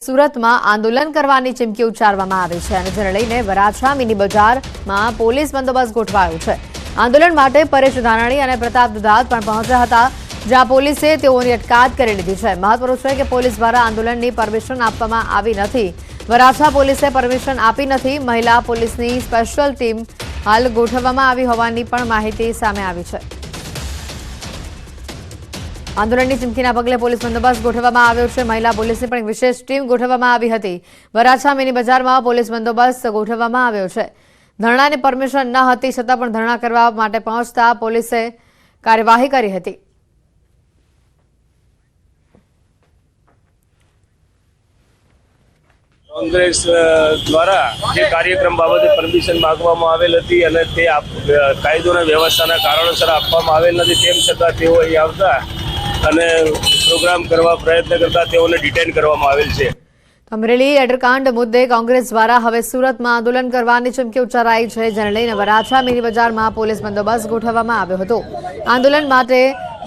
સુરતમાં આંદોલન કરવાની ચીમકી ઉચ્ચારવામાં આવી છે અને જેને લઈને વરાછા મિની બજારમાં પોલીસ બંદોબસ્ત ગોઠવાયો છે। આંદોલન માટે પરેશ ધાનાણી અને પ્રતાપ દુધાત પણ પહોંચ્યા હતા, જ્યાં પોલીસે તેઓની અટકાયત કરી લીધી છે। મહત્વનું છે કે પોલીસ દ્વારા આંદોલનની પરમિશન આપવામાં આવી નથી। વરાછા પોલીસે પરમિશન આપી નથી। મહિલા પોલીસની સ્પેશિયલ ટીમ હાલ ગોઠવવામાં આવી હોવાની પણ માહિતી સામે આવી છે। આંદોલનની ચીમકીના પગલે પોલીસ બંદોબસ્ત ગોઠવવામાં આવ્યો છે। મહિલા પોલીસની પણ એક વિશેષ ટીમ ગોઠવવામાં આવી હતી। વરાછા મિની બજારમાં પોલીસ બંદોબસ્ત ગોઠવવામાં આવ્યો છે। ધરણાની પરમિશન ન હતી છતાં પણ ધરણા કરવા માટે પહોંચતા પોલીસે કાર્યવાહી કરી હતી। કોંગ્રેસ દ્વારા જે કાર્યક્રમ બાબતે પરમિશન માંગવામાં આવેલ હતી અને તે કાયદો અને વ્યવસ્થાના કારણોસર આપવામાં આવેલ નથી, તેમ છતાં તેઓ અહીં આવતા અને પ્રોગ્રામ કરવા પ્રયત્ન કરતા તેઓને ડિટેન કરવામાં આવેલ છે। અમરેલી એડરકાંડ મુદ્દે કોંગ્રેસ દ્વારા હવે સુરતમાં આંદોલન કરવાની ચીમકી ઉચ્ચારાઈ છે, જેને લઈને વરાછા મિની બજારમાં પોલીસ બંદોબસ્ત ગોઠવવામાં આવ્યો હતો। આંદોલન માટે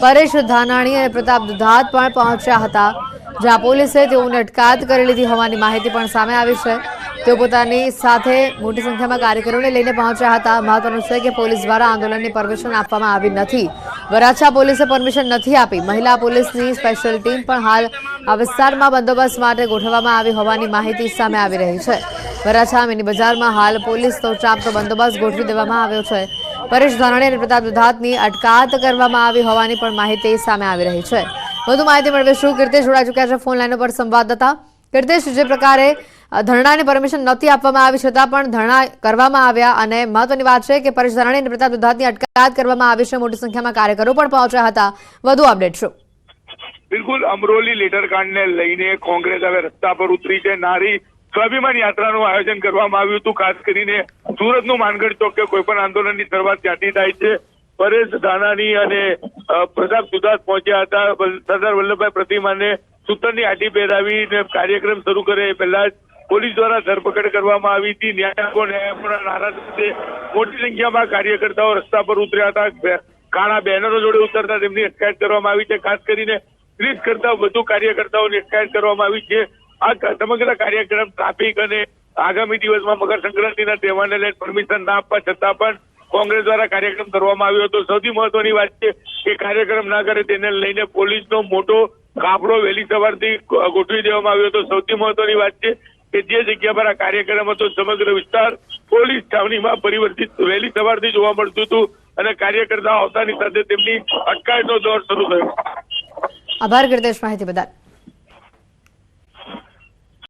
પરેશ ધાનાણી અને પ્રતાપ દુધાત પણ પહોંચ્યા હતા, જ્યાં પોલીસે તેઓની અટકાયત કરી લીધી હોવાની માહિતી પણ સામે આવી છે। તેઓ પોતાની સાથે મોટી સંખ્યામાં કાર્યકરોને લઈને પહોંચ્યા હતા। મહત્વનું છે કે પોલીસ દ્વારા આંદોલનની પરમિશન આપવામાં આવી નથી। વરાછા પોલીસે પરમિશન નથી આપી। મહિલા પોલીસની સ્પેશિયલ ટીમ પણ હાલ આ વિસ્તારમાં બંદોબસ્ત માટે ગોઠવવામાં આવી હોવાની માહિતી સામે આવી રહી છે। વરાછા મિની બજારમાં હાલ પોલીસનો ચાંપતો બંદોબસ્ત ગોઠવી દેવામાં આવ્યો છે। પરેશ ધાનાણી અને પ્રતાપ દુધાતની અટકાયત કરવામાં આવી હોવાની પણ માહિતી સામે આવી રહી છે। વધુ માહિતી મેળવીશું। કીર્તિશ જોડાઈ ચૂક્યા છે ફોન લાઈન પર સંવાદદાતા। કીર્તિશ, જે પ્રકારે ધરણાની પરમિશન નહોતી આપવામાં આવી છતાં પણ ધરણા કરવામાં આવ્યા અને મહત્વની વાત છે કે પરેશ ધાનાણી અને પ્રતાપ દુધાતની અટકાયત કરવામાં આવી છે। મોટી સંખ્યામાં કાર્યકરો પણ પહોંચ્યા હતા। વધુ અપડેટ શું? બિલકુલ, અમરોલી લેટરકાંડને લઈને કોંગ્રેસ હવે રસ્તા પર ઉતરી છે। નારી સ્વાભિમાન યાત્રાનું આયોજન કરવામાં આવ્યું હતું। ખાસ કરીને સુરતનું માનગઢ ચોક કે કોઈ પણ આંદોલનની શરૂઆત ત્યાંથી થાય છે। પરેશ ધાનાણી અને પ્રતાપ દુધાત પહોંચ્યા હતા। સરદાર વલ્લભભાઈ પ્રતિમાને સૂતરની આટી પહેરાવીને કાર્યક્રમ શરૂ કરે એ પહેલા જ પોલીસ દ્વારા ધરપકડ કરવામાં આવી હતી। ન્યાય આપો નારા સાથે મોટી સંખ્યામાં કાર્યકર્તાઓ રસ્તા પર ઉતર્યા હતા। કાળા બેનરો જોડે ઉતરતા તેમની અટકાયત કરવામાં આવી છે। ખાસ કરીને 30 કરતા વધુ કાર્યકર્તાઓની અટકાયત કરવામાં આવી છે। આ સમગ્ર કાર્યક્રમ ટ્રાફિક અને આગામી દિવસમાં મકર સંક્રાંતિના તહેવારને લઈને પરમિશન ના આપવા છતાં પણ કોંગ્રેસ દ્વારા કાર્યક્રમ કરવામાં આવ્યો હતો। સૌથી મહત્વની વાત છે કે કાર્યક્રમ ના કરે તેને લઈને પોલીસનો મોટો કાફલો વહેલી સવારથી ગોઠવી દેવામાં આવ્યો હતો। સૌથી મહત્વની વાત છે કે જે જગ્યા પર આ કાર્યક્રમ હતો સમગ્ર વિસ્તાર પોલીસ છાવણીમાં પરિવર્તિત વહેલી સવારથી જોવા મળતું હતું અને કાર્યકર્તાઓ આવતાની સાથે તેમની અટકાયતનો દોર શરૂ થયો। આભાર કીર્તિશ માહિતી બદલ।